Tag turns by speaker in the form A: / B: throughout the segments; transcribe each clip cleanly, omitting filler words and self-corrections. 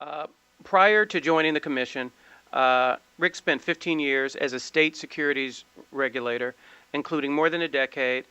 A: Uh, Prior to joining the commission, Rick spent 15 years as a state securities regulator, including more than a decade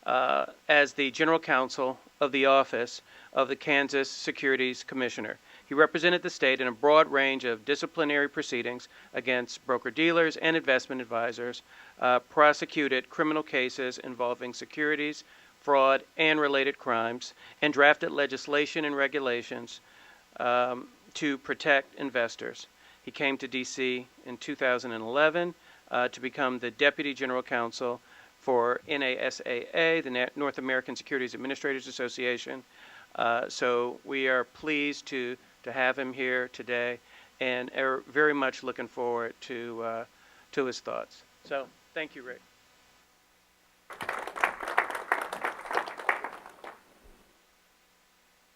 A: as the general counsel of the office of the Kansas Securities Commissioner. He represented the state in a broad range of disciplinary proceedings against broker-dealers and investment advisors, prosecuted criminal cases involving securities, fraud, and related crimes, and drafted legislation and regulations to protect investors. He came to D.C. in 2011 to become the Deputy General Counsel for NASAA, the North American Securities Administrators Association. So we are pleased to have him here today and are very much looking forward to his thoughts. So thank you, Rick.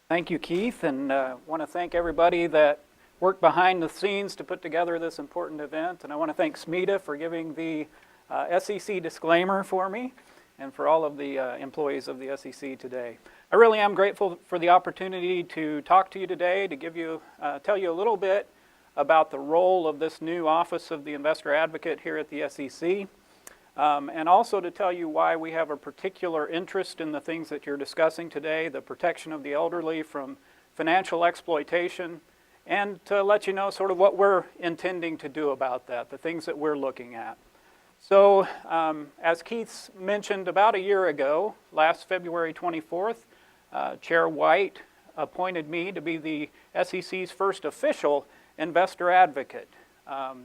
B: Thank you, Keith, and I want to thank everybody that worked behind the scenes to put together this important event. And I want to thank Smita for giving the SEC disclaimer for me and for all of the employees of the SEC today. I really am grateful for the opportunity to talk to you today, to give you, tell you a little bit about the role of this new Office of the Investor Advocate here at the SEC, and also to tell you why we have a particular interest in the things that you're discussing today, the protection of the elderly from financial exploitation, and to let you know sort of what we're intending to do about that, the things that we're looking at. So, as Keith mentioned, about a year ago, last February 24th, Chair White appointed me to be the SEC's first official investor advocate,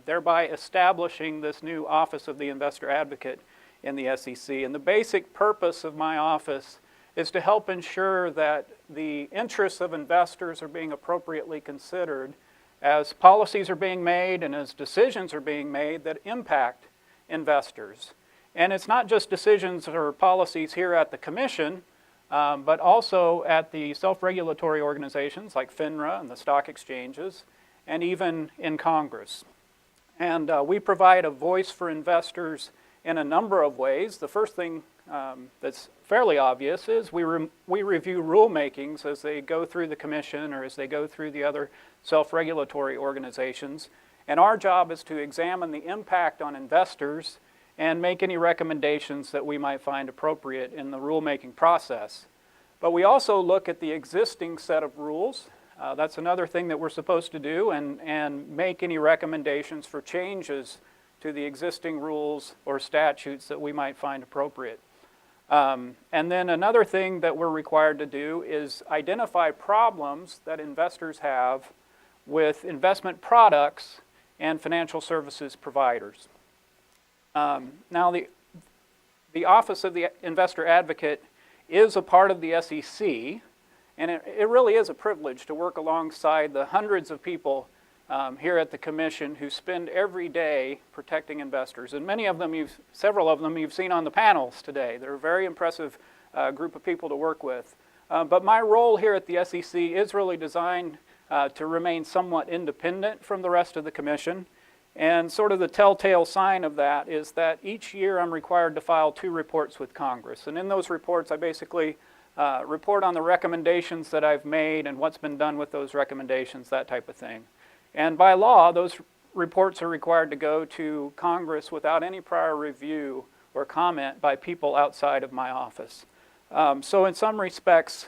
B: thereby establishing this new Office of the Investor Advocate in the SEC. And the basic purpose of my office is to help ensure that the interests of investors are being appropriately considered as policies are being made and as decisions are being made that impact investors. And it's not just decisions or policies here at the Commission, but also at the self-regulatory organizations like FINRA and the stock exchanges, and even in Congress. And we provide a voice for investors in a number of ways. The first thing that's fairly obvious is we review rulemakings as they go through the Commission or as they go through the other self-regulatory organizations. And our job is to examine the impact on investors and make any recommendations that we might find appropriate in the rulemaking process. But we also look at the existing set of rules. That's another thing that we're supposed to do, and make any recommendations for changes to the existing rules or statutes that we might find appropriate. And then another thing that we're required to do is identify problems that investors have with investment products and financial services providers. Now, the Office of the Investor Advocate is a part of the SEC, and it really is a privilege to work alongside the hundreds of people here at the Commission who spend every day protecting investors. And many of them, several of them you've seen on the panels today. They're a very impressive group of people to work with. But my role here at the SEC is really designed to remain somewhat independent from the rest of the Commission. And sort of the telltale sign of that is that each year I'm required to file 2 reports with Congress. And in those reports I basically report on the recommendations that I've made and what's been done with those recommendations, that type of thing. And by law, those reports are required to go to Congress without any prior review or comment by people outside of my office. So in some respects,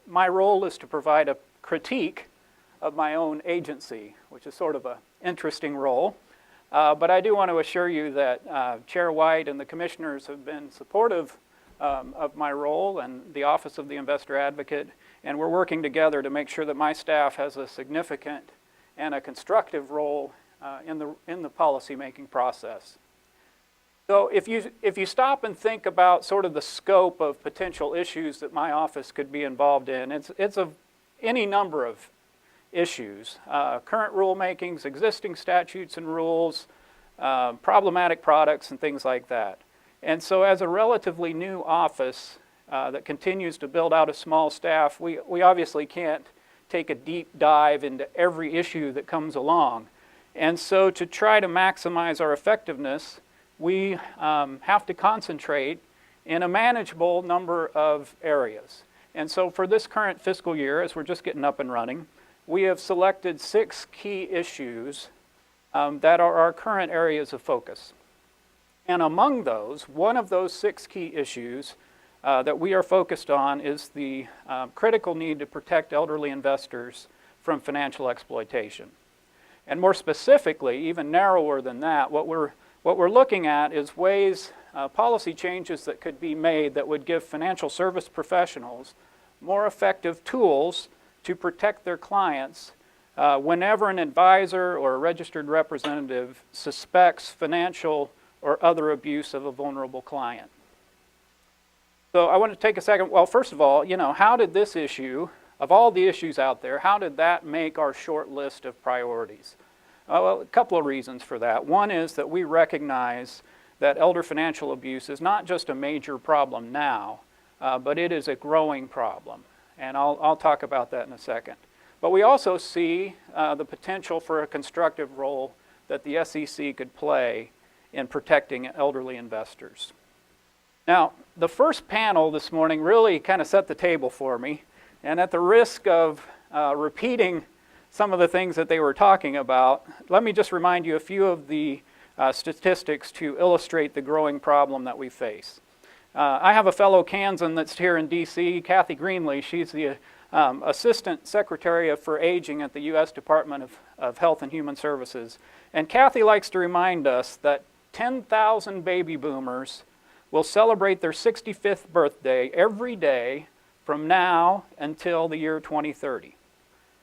B: my role is to provide a critique of my own agency, which is sort of an interesting role. But I do want to assure you that Chair White and the commissioners have been supportive of my role and the Office of the Investor Advocate, and we're working together to make sure that my staff has a significant and a constructive role in the policy-making process. So if you stop and think about sort of the scope of potential issues that my office could be involved in, it's of any number of issues. Current rulemakings, existing statutes and rules, problematic products, and things like that. And so as a relatively new office that continues to build out a small staff, we obviously can't take a deep dive into every issue that comes along. And so to try to maximize our effectiveness, we have to concentrate in a manageable number of areas. And so for this current fiscal year, as we're just getting up and running, we have selected 6 key issues that are our current areas of focus. And among those, one of those 6 key issues that we are focused on is the critical need to protect elderly investors from financial exploitation. And more specifically, even narrower than that, what we're looking at is ways, policy changes that could be made that would give financial service professionals more effective tools to protect their clients whenever an advisor or a registered representative suspects financial or other abuse of a vulnerable client. So I want to take a second. Well, first of all, how did this issue, of all the issues out there, how did that make our short list of priorities? Well, a couple of reasons for that. One is that we recognize that elder financial abuse is not just a major problem now, but it is a growing problem. And I'll talk about that in a second. But we also see the potential for a constructive role that the SEC could play in protecting elderly investors. Now, the first panel this morning really kind of set the table for me. And at the risk of repeating some of the things that they were talking about, let me just remind you a few of the statistics to illustrate the growing problem that we face. I have a fellow Kansan that's here in D.C., Kathy Greenlee. She's the Assistant Secretary for Aging at the U.S. Department of Health and Human Services. And Kathy likes to remind us that 10,000 baby boomers will celebrate their 65th birthday every day from now until the year 2030.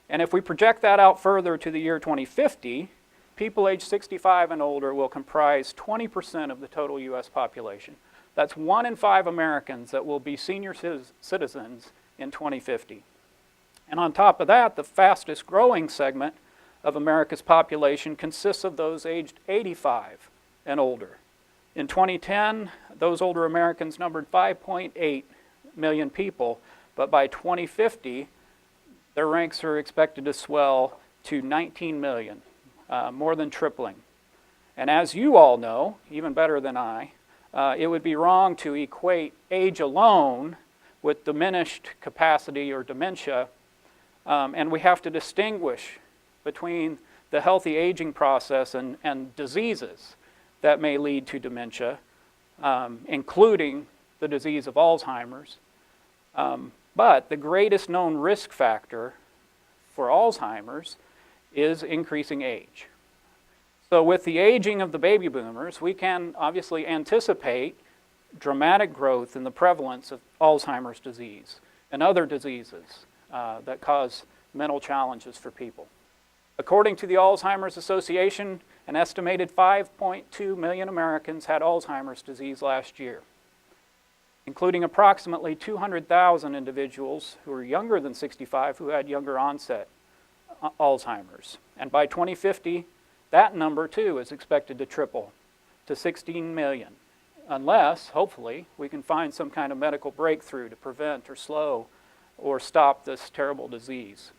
B: And if we project that out further to the year 2050, people age 65 and older will comprise 20% of the total U.S. population. That's 1 in 5 Americans that will be senior citizens in 2050. And on top of that, the fastest growing segment of America's population consists of those aged 85 and older. In 2010, those older Americans numbered 5.8 million people, but by 2050, their ranks are expected to swell to 19 million, more than tripling. And as you all know, even better than I, it would be wrong to equate age alone with diminished capacity or dementia, and we have to distinguish between the healthy aging process and diseases that may lead to dementia, including the disease of Alzheimer's. But the greatest known risk factor for Alzheimer's is increasing age. So with the aging of the baby boomers, we can obviously anticipate dramatic growth in the prevalence of Alzheimer's disease and other diseases that cause mental challenges for people. According to the Alzheimer's Association, an estimated 5.2 million Americans had Alzheimer's disease last year, including approximately 200,000 individuals who are younger than 65 who had younger onset Alzheimer's. And by 2050, that number too is expected to triple to 16 million, unless, hopefully, we can find some kind of medical breakthrough to prevent or slow or stop this terrible disease.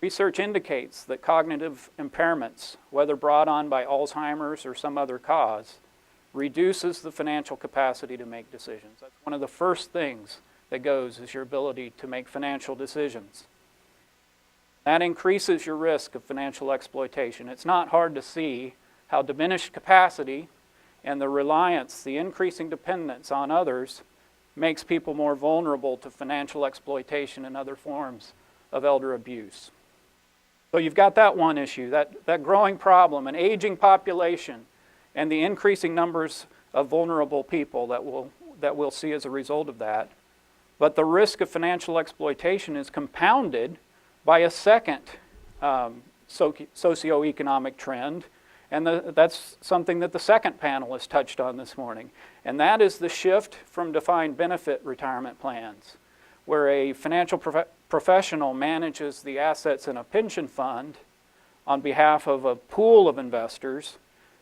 B: Research indicates that cognitive impairments, whether brought on by Alzheimer's or some other cause, reduces the financial capacity to make decisions. That's one of the first things that goes, is your ability to make financial decisions. That increases your risk of financial exploitation. It's not hard to see how diminished capacity and the reliance, the increasing dependence on others, makes people more vulnerable to financial exploitation and other forms of elder abuse. So you've got that one issue, that growing problem, an aging population, and the increasing numbers of vulnerable people that we'll see as a result of that. But the risk of financial exploitation is compounded by a second socioeconomic trend, and that's something that the second panel has touched on this morning, and that is the shift from defined benefit retirement plans, where a financial professional manages the assets in a pension fund on behalf of a pool of investors,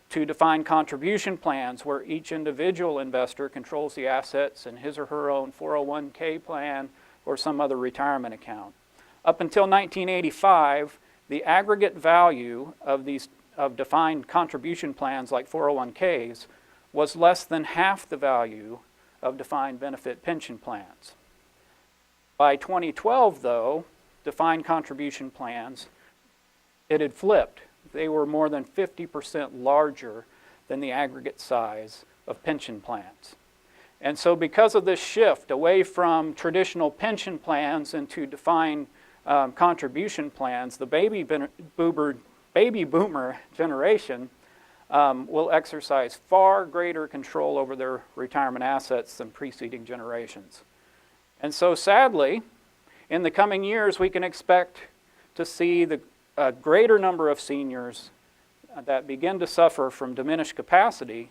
B: to defined contribution plans where each individual investor controls the assets in his or her own 401k plan or some other retirement account. Up until 1985, the aggregate value of defined contribution plans like 401ks was less than half the value of defined benefit pension plans. By 2012, though, defined contribution plans, it had flipped. They were more than 50% larger than the aggregate size of pension plans. And so because of this shift away from traditional pension plans into defined contribution plans, the baby boomer generation will exercise far greater control over their retirement assets than preceding generations. And so sadly, in the coming years, we can expect to see a greater number of seniors that begin to suffer from diminished capacity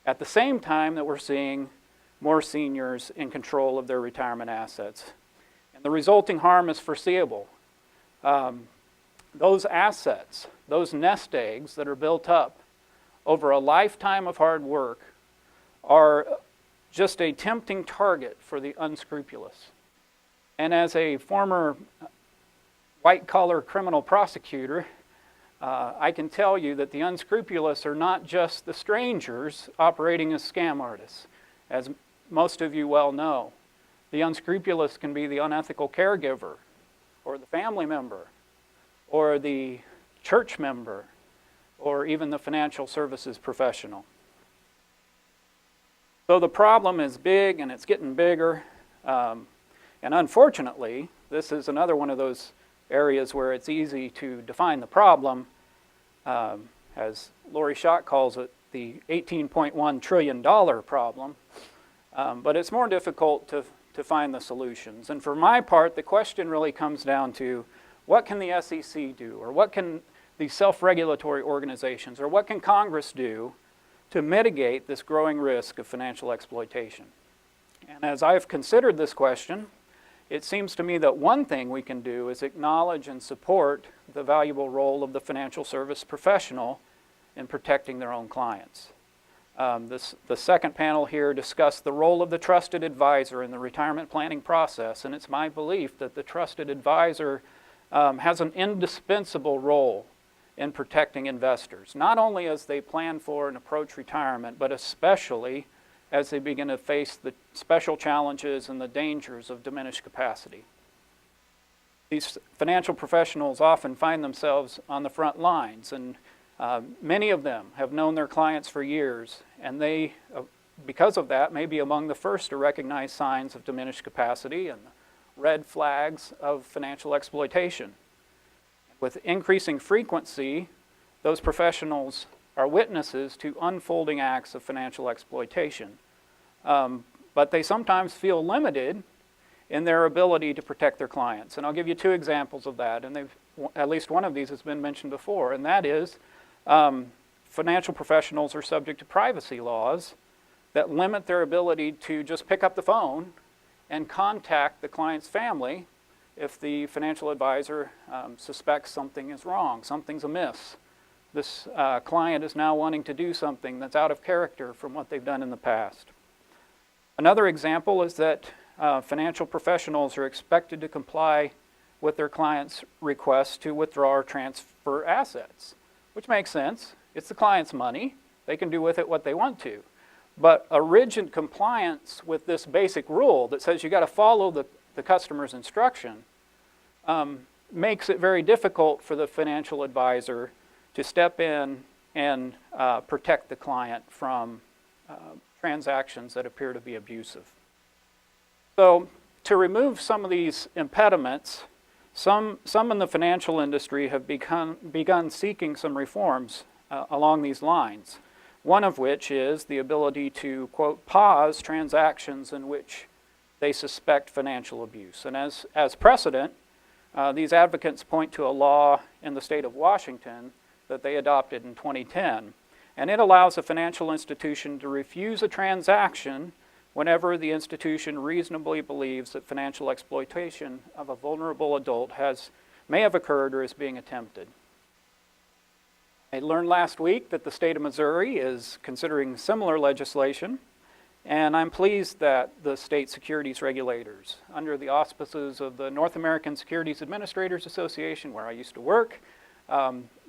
B: at the same time that we're seeing more seniors in control of their retirement assets. And the resulting harm is foreseeable. Those assets, those nest eggs that are built up over a lifetime of hard work are just a tempting target for the unscrupulous. And as a former white-collar criminal prosecutor, I can tell you that the unscrupulous are not just the strangers operating as scam artists. As most of you well know, the unscrupulous can be the unethical caregiver, or the family member, or the church member, or even the financial services professional. So the problem is big, and it's getting bigger. And unfortunately, this is another one of those areas where it's easy to define the problem, as Lori Schott calls it, the $18.1 trillion problem. But it's more difficult to find the solutions. And for my part, the question really comes down to, what can the SEC do, or what can the self-regulatory organizations, or what can Congress do to mitigate this growing risk of financial exploitation? And as I've considered this question, it seems to me that one thing we can do is acknowledge and support the valuable role of the financial service professional in protecting their own clients. The second panel here discussed the role of the trusted advisor in the retirement planning process, and it's my belief that the trusted advisor has an indispensable role in protecting investors, not only as they plan for and approach retirement, but especially as they begin to face the special challenges and the dangers of diminished capacity. These financial professionals often find themselves on the front lines, and many of them have known their clients for years, and they, because of that, may be among the first to recognize signs of diminished capacity and red flags of financial exploitation. With increasing frequency, those professionals are witnesses to unfolding acts of financial exploitation. But they sometimes feel limited in their ability to protect their clients. And I'll give you two examples of that, and at least one of these has been mentioned before, and that is financial professionals are subject to privacy laws that limit their ability to just pick up the phone and contact the client's family if the financial advisor suspects something is wrong, something's amiss. This client is now wanting to do something that's out of character from what they've done in the past. Another example is that financial professionals are expected to comply with their client's requests to withdraw or transfer assets, which makes sense. It's the client's money. They can do with it what they want to. But a rigid compliance with this basic rule that says you got to follow the customer's instruction makes it very difficult for the financial advisor to step in and protect the client from transactions that appear to be abusive. So to remove some of these impediments, some in the financial industry have begun seeking some reforms along these lines. One of which is the ability to, quote, pause transactions in which they suspect financial abuse. And as precedent, these advocates point to a law in the state of Washington that they adopted in 2010. And it allows a financial institution to refuse a transaction whenever the institution reasonably believes that financial exploitation of a vulnerable adult may have occurred or is being attempted. I learned last week that the state of Missouri is considering similar legislation, and I'm pleased that the state securities regulators, under the auspices of the North American Securities Administrators Association, where I used to work,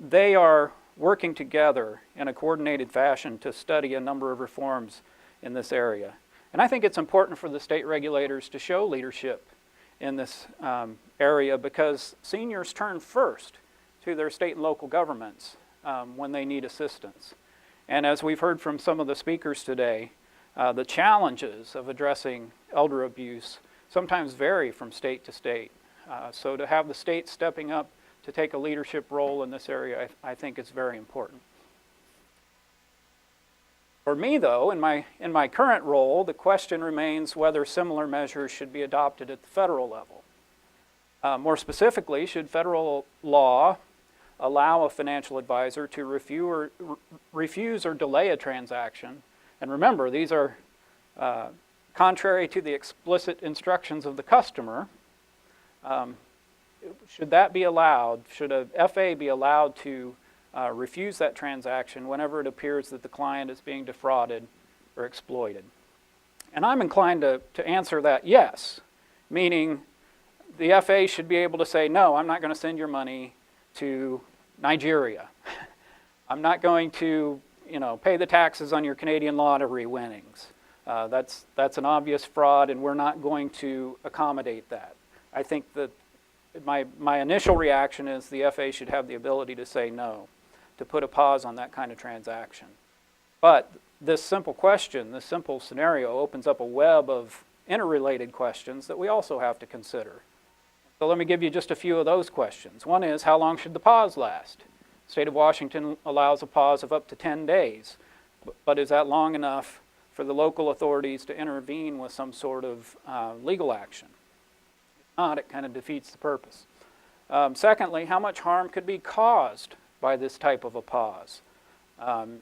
B: they are working together in a coordinated fashion to study a number of reforms in this area. And I think it's important for the state regulators to show leadership in this area, because seniors turn first to their state and local governments when they need assistance. And as we've heard from some of the speakers today, the challenges of addressing elder abuse sometimes vary from state to state. So to have the state stepping up to take a leadership role in this area, I think is very important. For me, though, in my current role, the question remains whether similar measures should be adopted at the federal level. More specifically, should federal law allow a financial advisor to refuse or delay a transaction? And remember, these are contrary to the explicit instructions of the customer. Should that be allowed? Should a FA be allowed to refuse that transaction whenever it appears that the client is being defrauded or exploited? And I'm inclined to answer that yes, meaning the FA should be able to say, no, I'm not going to send your money to Nigeria. I'm not going to, pay the taxes on your Canadian lottery winnings. That's an obvious fraud, and we're not going to accommodate that. I think that my initial reaction is the FA should have the ability to say no, to put a pause on that kind of transaction. But this simple question, this simple scenario opens up a web of interrelated questions that we also have to consider. So let me give you just a few of those questions. One is, how long should the pause last? The state of Washington allows a pause of up to 10 days, but is that long enough for the local authorities to intervene with some sort of legal action? If not, it kind of defeats the purpose. Secondly, how much harm could be caused by this type of a pause?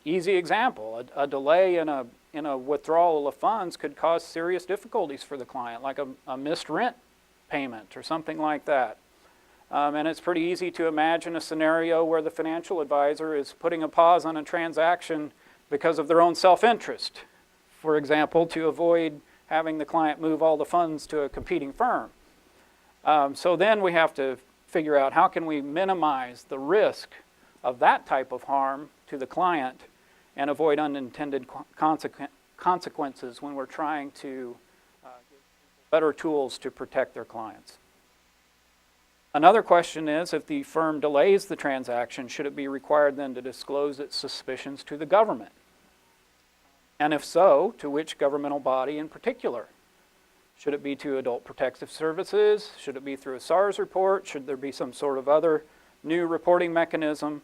B: Easy example, a delay in a withdrawal of funds could cause serious difficulties for the client, like a missed rent payment or something like that. And it's pretty easy to imagine a scenario where the financial advisor is putting a pause on a transaction because of their own self-interest. For example, to avoid having the client move all the funds to a competing firm. So then we have to figure out how can we minimize the risk of that type of harm to the client and avoid unintended consequences when we're trying to give better tools to protect their clients. Another question is, if the firm delays the transaction, should it be required then to disclose its suspicions to the government? And if so, to which governmental body in particular? Should it be to Adult Protective Services? Should it be through a SARS report? Should there be some sort of other new reporting mechanism?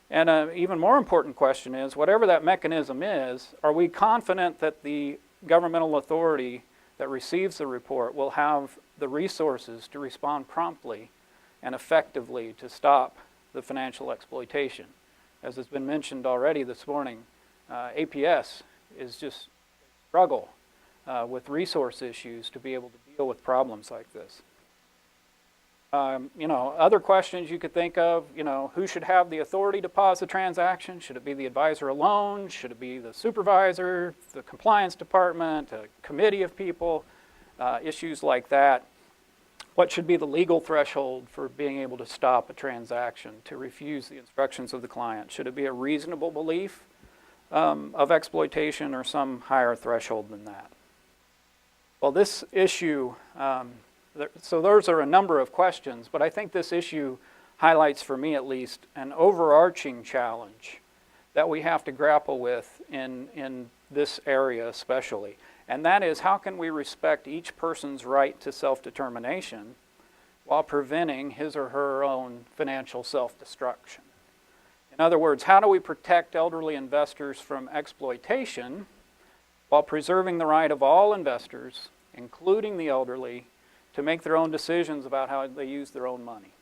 B: And an even more important question is, whatever that mechanism is, are we confident that the governmental authority that receives the report will have the resources to respond promptly and effectively to stop the financial exploitation? As has been mentioned already this morning, APS is just struggle with resource issues to be able to deal with problems like this. Other questions you could think of, who should have the authority to pause the transaction? Should it be the advisor alone? Should it be the supervisor, the compliance department, a committee of people? Issues like that. What should be the legal threshold for being able to stop a transaction, to refuse the instructions of the client? Should it be a reasonable belief of exploitation or some higher threshold than that? Well, this issue, so those are a number of questions, but I think this issue highlights, for me at least, an overarching challenge that we have to grapple with in this area especially. And that is, how can we respect each person's right to self-determination while preventing his or her own financial self-destruction? In other words, how do we protect elderly investors from exploitation while preserving the right of all investors, including the elderly, to make their own decisions about how they use their own money,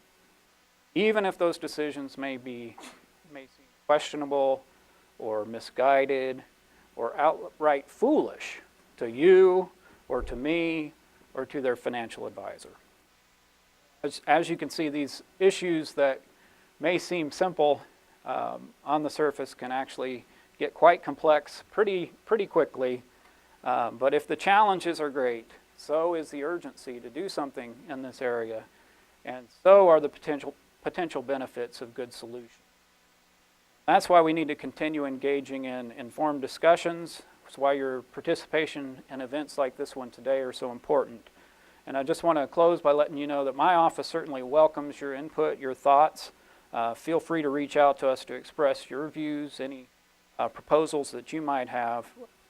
B: even if those decisions may seem questionable or misguided or outright foolish to you or to me or to their financial advisor. As you can see, these issues that may seem simple on the surface can actually get quite complex pretty quickly. But if the challenges are great, so is the urgency to do something in this area, and so are the potential benefits of good solutions. That's why we need to continue engaging in informed discussions. That's why your participation in events like this one today are so important. And I just want to close by letting you know that my office certainly welcomes your input, your thoughts. Feel free to reach out to us to express your views, any proposals that you might have,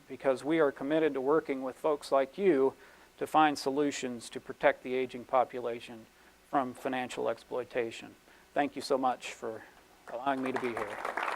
B: because we are committed to working with folks like you to find solutions to protect the aging population from financial exploitation. Thank you so much for allowing me to be here.